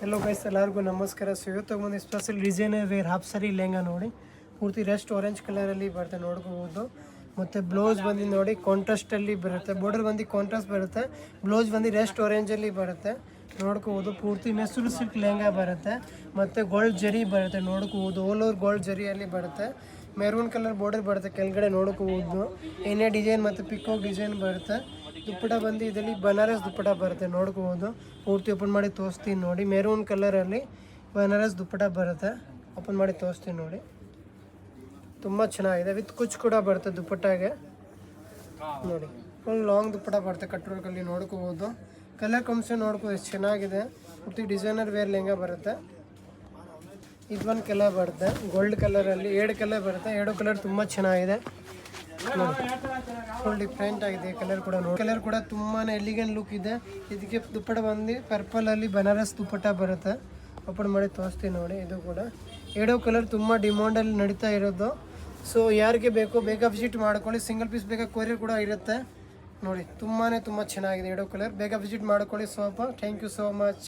Hello guys, ಎಲ್ಲರಿಗೂ ನಮಸ್ಕಾರ. So ಇವತ್ತು ಒಂದು ಸ್ಪೆಷಲ್ ಡಿಸೈನರ್ ವೇರ್ ಹಾಫ್ ಸಾರಿ ಲೆಹಂಗಾ ನೋಡಿ, ಪೂರ್ತಿ ರೆಸ್ಟ್ ಆರೆಂಜ್ ಕಲರಲ್ಲಿ ಬರುತ್ತೆ ನೋಡ್ಕೋಬೋದು. ಮತ್ತು ಬ್ಲೌಸ್ ಬಂದು ನೋಡಿ ಕಾಂಟ್ರಾಸ್ಟಲ್ಲಿ ಬರುತ್ತೆ, ಬಾರ್ಡರ್ ಬಂದು ಕಾಂಟ್ರಾಸ್ಟ್ ಬರುತ್ತೆ, ಬ್ಲೌಸ್ ಬಂದು ರೆಸ್ಟ್ ಆರೆಂಜಲ್ಲಿ ಬರುತ್ತೆ ನೋಡ್ಕೋಬೋದು. ಪೂರ್ತಿ ಮೆಸೂರು ಸಿಲ್ಕ್ ಲೆಹಂಗಾ ಬರುತ್ತೆ ಮತ್ತು ಗೋಲ್ಡ್ ಜರಿ ಬರುತ್ತೆ ನೋಡ್ಕೋಬೋದು. ಆಲ್ ಓವರ್ ಗೋಲ್ಡ್ ಜರಿಯಲ್ಲಿ ಬರುತ್ತೆ. ಮೆರೂನ್ ಕಲರ್ ಬಾರ್ಡರ್ ಬರುತ್ತೆ ಕೆಳಗಡೆ ನೋಡ್ಕೋಬೋದು. ಏನೇ ಡಿಸೈನ್ ಮತ್ತು ಪಿಕಾಕ್ ಡಿಸೈನ್ ಬರುತ್ತೆ. ದುಪ್ಪಟ ಬಂದು ಇದರಲ್ಲಿ ಬನಾರಸ್ ದುಪ್ಪಟ ಬರುತ್ತೆ ನೋಡ್ಕೋಬೋದು. ಪೂರ್ತಿ ಓಪನ್ ಮಾಡಿ ತೋರಿಸ್ತೀನಿ ನೋಡಿ. ಮೆರೂನ್ ಕಲರಲ್ಲಿ ಬನಾರಸ್ ದುಪ್ಪಟ ಬರುತ್ತೆ. ಓಪನ್ ಮಾಡಿ ತೋರಿಸ್ತೀನಿ ನೋಡಿ. ತುಂಬ ಚೆನ್ನಾಗಿದೆ. ವಿತ್ ಕುಚ್ ಕೂಡ ಬರುತ್ತೆ ದುಪ್ಪಟ್ಟಾಗೆ ನೋಡಿ. ಫುಲ್ ಲಾಂಗ್ ದುಪ್ಪಟ ಬರುತ್ತೆ ಕಟ್ರೋಲ್ಕಲ್ಲಿ ನೋಡ್ಕೋಬೋದು. ಕಲರ್ ಕಾಂಬಿನೇಷನ್ ನೋಡ್ಕೋ ಎಷ್ಟು ಚೆನ್ನಾಗಿದೆ. ಪೂರ್ತಿ ಡಿಸೈನರ್ ವೇರ್ ಲೆಹಂಗಾ ಬರುತ್ತೆ. ಇದೊಂದು ಕಲರ್ ಬರುತ್ತೆ ಗೋಲ್ಡ್ ಕಲರಲ್ಲಿ. 2 ಕಲರ್ ಬರುತ್ತೆ. 2 ಕಲರ್ ತುಂಬ ಚೆನ್ನಾಗಿದೆ ನೋಡಿ. ಫುಲ್ ಡಿಫ್ರೆಂಟ್ ಆಗಿದೆ ಕಲರ್ ಕೂಡ ನೋಡಿ. ಕಲರ್ ಕೂಡ ತುಂಬಾ ಎಲಿಗೆಂಟ್ ಲುಕ್ ಇದೆ. ಇದಕ್ಕೆ ದುಪ್ಪಟ ಬಂದು ಪರ್ಪಲಲ್ಲಿ ಬನಾರಸ್ ದುಪ್ಪಟ ಬರುತ್ತೆ. ಓಪನ್ ಮಾಡಿ ತೋರಿಸ್ತೀನಿ ನೋಡಿ. ಇದು ಕೂಡ 2 ಕಲರ್ ತುಂಬ ಡಿಮಾಂಡಲ್ಲಿ ನಡೀತಾ ಇರೋದು. ಸೊ ಯಾರಿಗೆ ಬೇಕೋ ಬೇಗ ವಿಸಿಟ್ ಮಾಡ್ಕೊಳ್ಳಿ. ಸಿಂಗಲ್ ಪೀಸ್ ಬೇಗ ಕೊರಿಯರ್ ಕೂಡ ಇರುತ್ತೆ ನೋಡಿ. ತುಂಬಾ ತುಂಬ ಚೆನ್ನಾಗಿದೆ 2 ಕಲರ್. ಬೇಗ ವಿಸಿಟ್ ಮಾಡ್ಕೊಳ್ಳಿ ಸ್ವಲ್ಪ. Thank you so much.